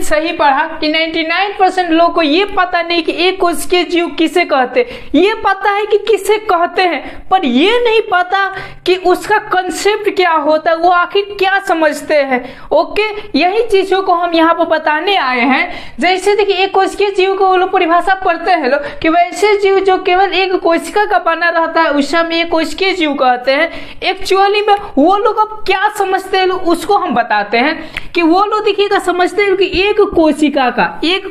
सही पढ़ा कि 99% लोगों को ये पता नहीं कि एक कोशिकीय जीव किसे कहते हैं। ये पता है कि किसे कहते हैं, पर ये नहीं पता कि उसका कंसेप्ट क्या होता है, वो आखिर क्या समझते हैं। ओके, यही चीजों को हम यहाँ पर बताने आए हैं। जैसे देखिए एक कोशिकीय जीव को वो लोग परिभाषा पढ़ते हैं लोग कि वैसे जीव जो केवल एक कोशिका का बना रहता है उसे हम एक कोशिकीय जीव कहते हैं। एक्चुअली में वो लोग अब क्या समझते हैं उसको हम बताते हैं कि वो लोग देखिएगा समझते हैं कि एक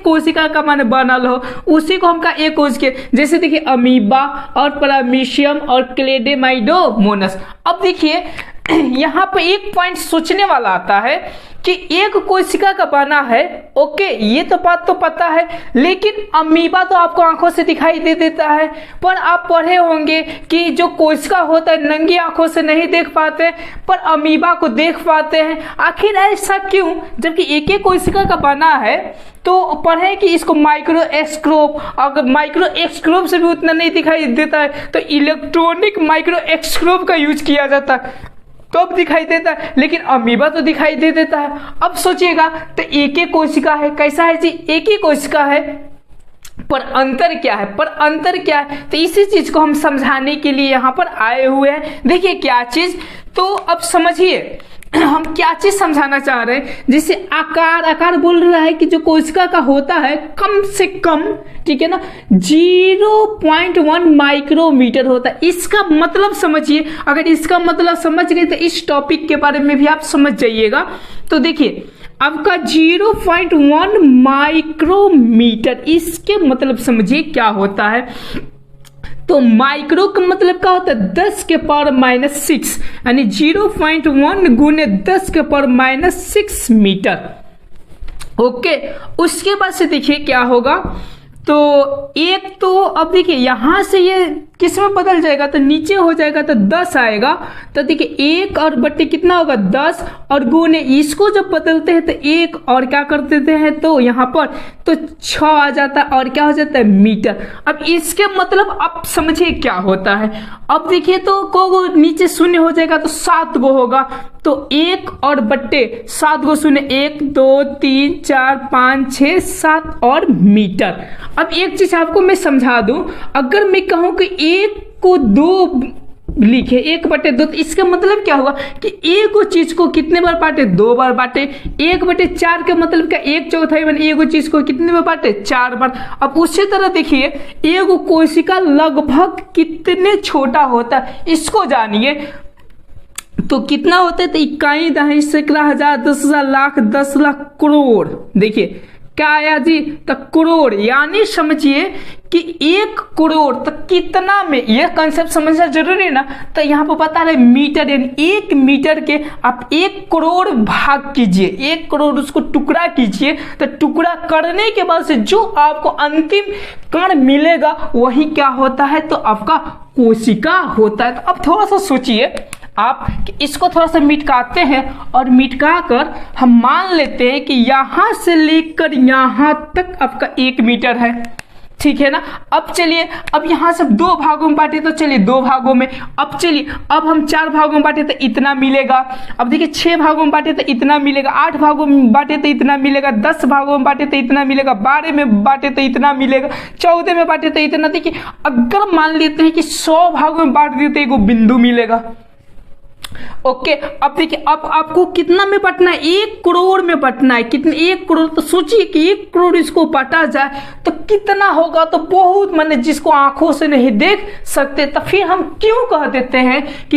कोशिका का माने बनल हो, उसी को हम का एक कोशिकीय। जैसे देखिए अमीबा और पैरामीशियम और क्लेडेमाइडोमोनास। अब देखिए यहाँ पे एक पॉइंट सोचने वाला आता है कि एक कोशिका का बना है। ओके, ये तो बात तो पता है, लेकिन अमीबा तो आपको आंखों से दिखाई दे देता है। पर आप पढ़े होंगे कि जो कोशिका होता है नंगी आंखों से नहीं देख पाते, पर अमीबा को देख पाते हैं। आखिर ऐसा क्यों, जबकि एक एक कोशिका का बना है। तो पढ़े कि इसको माइक्रोस्कोप, अगर माइक्रोस्कोप से भी उतना नहीं दिखाई देता है तो इलेक्ट्रॉनिक माइक्रोस्कोप का यूज किया जाता है तब दिखाई देता है, लेकिन अमीबा तो दिखाई दे देता है। अब सोचिएगा तो एक एक कोशिका है, कैसा है जी, एक ही कोशिका है, पर अंतर क्या है, तो इसी चीज को हम समझाने के लिए यहाँ पर आए हुए हैं। देखिए क्या चीज, तो अब समझिए हम क्या चीज समझाना चाह रहे हैं। जैसे आकार बोल रहा है कि जो कोशिका का होता है कम से कम, ठीक है ना, 0.1 माइक्रोमीटर होता है। इसका मतलब समझिए, अगर इसका मतलब समझ गए तो इस टॉपिक के बारे में भी आप समझ जाइएगा। तो देखिए आपका 0.1 माइक्रोमीटर, इसके मतलब समझिए क्या होता है। तो माइक्रो का मतलब क्या होता है, 10 के पावर -6, यानी 0.1 गुने 10 के पावर -6 मीटर। ओके, उसके बाद से देखिए क्या होगा। तो एक तो अब देखिए यहां से ये किस में बदल जाएगा, तो नीचे हो जाएगा तो 10 आएगा। तो देखिए 1 और बट्टे कितना होगा 10, और गुने इसको जब बदलते हैं तो 1 और क्या कर देते हैं तो यहाँ पर तो 6 आ जाता है, और क्या हो जाता है मीटर। अब इसके मतलब अब समझिए क्या होता है। अब देखिए तो को नीचे शून्य हो जाएगा तो 7 गो होगा, तो 1 और बट्टे 7 गो शून्य, 1 2 3 4 5 6 7 और मीटर। अब एक चीज आपको मैं समझा दूं, अगर मैं कहूं कि 1 को 2 लिखे 1/2, तो इसका मतलब क्या हुआ कि एक चीज को कितने बार बांटे, 2 बार बांटे। 1/4 का मतलब क्या, 1/4 यानी एक चीज को कितने बार बांटे, 4 बार। अब उसी तरह देखिए एक कोशिका लगभग कितने छोटा होता है इसको जानिए। तो कितना होता है, तो इकाई, दहाई, सैकड़ा, हजार, 10,000, लाख, 10 लाख, करोड़। देखिए क्या आया जी, तो करोड़। यानी समझिए कि 1 करोड़ तो कितना में, यह कंसेप्ट समझना जरूरी है ना। तो यहाँ पर बता रहे मीटर, यानी 1 मीटर के आप 1 करोड़ भाग कीजिए, 1 करोड़ उसको टुकड़ा कीजिए। तो टुकड़ा करने के बाद से जो आपको अंतिम कण मिलेगा वही क्या होता है, तो आपका कोशिका होता है। तो अब थोड़ा सा सोचिए आप कि इसको थोड़ा सा मिटकाते हैं, और मिटका कर हम मान लेते हैं कि यहां से लेकर यहां तक आपका 1 मीटर है, ठीक है ना। अब चलिए, अब यहां से 2 भागों में बांटे, तो चलिए 2 भागों में। अब चलिए अब हम 4 भागों में बांटे तो इतना मिलेगा। अब देखिए 6 भागों में बांटे तो इतना मिलेगा, 8 भागों में बांटे तो इतना मिलेगा, 10 भागों में बांटे तो इतना मिलेगा, 12 में बांटे तो इतना मिलेगा, 14 में बांटे तो इतना। देखिए अगर मान लेते हैं कि 100 भागों में बांट देते एक बिंदु मिलेगा। ओके, अब देखिए अब आपको कितना में बंटना है, 1 करोड़ में बंटना है। कितने, 1 करोड़। तो सोचिए कि 1 करोड़ इसको बांटा जाए तो कितना होगा, तो बहुत, माने जिसको आंखों से नहीं देख सकते। तो फिर हम क्यों कह देते हैं कि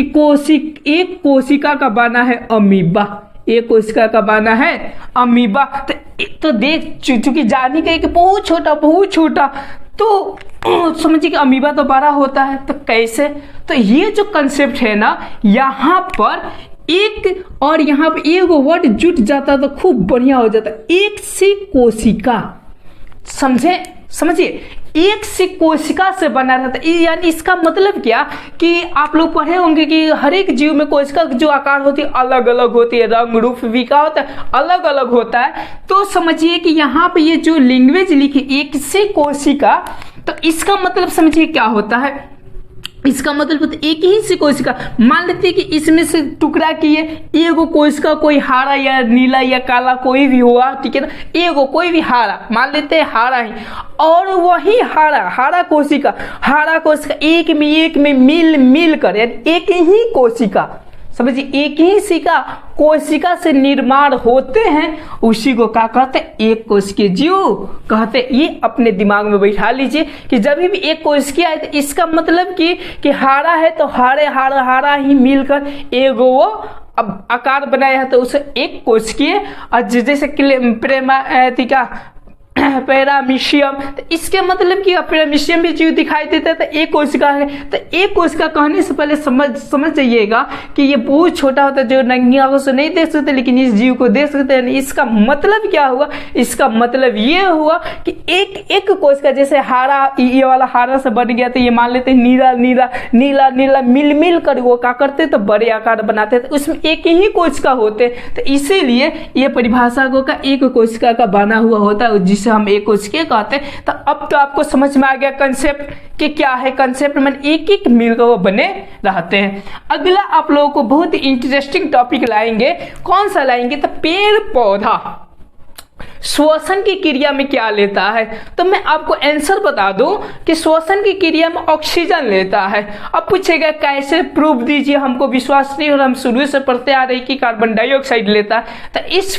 एक कोशिका का बना है अमीबा, एक कोशिका का बना है अमीबा। तो देख चूंकि जानी गई कि बहुत छोटा, तो समझिए कि अमीबा तो बड़ा होता है। तो कैसे, तो ये जो कंसेप्ट है ना, यहाँ पर एक और यहाँ पर एक वर्ड जुट जाता तो खूब बढ़िया हो जाता। एक सी कोशिका, समझिए एक सी कोशिका से बना रहता है। यानी इसका मतलब क्या कि आप लोग पढ़े होंगे कि हर एक जीव में कोशिका जो आकार होती है अलग अलग होती है, रंग रूप भी क्या होता है, अलग अलग होता है। तो समझिए कि यहाँ पे ये जो लैंग्वेज लिखी एक सी कोशिका, तो इसका मतलब समझिए क्या होता है। इसका मतलब होता है एक ही से कोशिका। मान लेते हैं कि इसमें से टुकड़ा किए, एगो कोशिका कोई हरा या नीला या काला कोई भी हुआ, ठीक है ना, एगो कोई भी हरा मान लेते हैं हरा ही, और वही हरा कोशिका एक में मिल कर एक ही कोशिका, समझिए एक ही कोशिका से निर्माण होते हैं, उसी को क्या कहते हैं, एक कोशिकीय जीव कहते हैं। ये अपने दिमाग में बैठा लीजिए कि जब भी एक कोशिकीय है तो इसका मतलब कि हारा है तो हारा ही मिलकर एगो वो अब आकार बनाया है, तो उसे एक कोशिकीय। और जैसे प्रेमातिका पैरामीशियम, तो इसके मतलब कि पैरामीशियम भी जीव दिखाई देता है, तो एक कोशिका है। तो एक कोशिका कहने से पहले समझ जाइएगा कि ये बहुत छोटा होता है, जो नंगी आंखों से नहीं देख सकते, लेकिन इस जीव को देख सकते हैं। इसका मतलब क्या हुआ, इसका मतलब ये हुआ कि एक कोशिका, जैसे हारा, ये वाला हारा से बन गया, तो ये मान लेते हैं नीला मिल कर वो क्या करते, तो बड़े आकार बनाते थे, उसमें एक ही कोशिका होते। तो इसीलिए ये परिभाषा को का एक कोशिका का बना हुआ होता है, जिसे हम एक कोशिकीय कहते हैं। तो अब तो आपको समझ में आ गया कंसेप्ट कि क्या है, कंसेप्ट में एक मिलकर वो बने रहते हैं। अगला आप लोगों को बहुत ही इंटरेस्टिंग टॉपिक लाएंगे, कौन सा लाएंगे, तो पेड़ पौधा श्वसन की क्रिया में क्या लेता है। तो मैं आपको आंसर बता दूं कि श्वसन की क्रिया में ऑक्सीजन लेता है। अब पूछेगा कैसे, प्रूफ दीजिए, हमको विश्वास नहीं और हम शुरू से पढ़ते आ रहे कि कार्बन डाइऑक्साइड लेता है। तो इस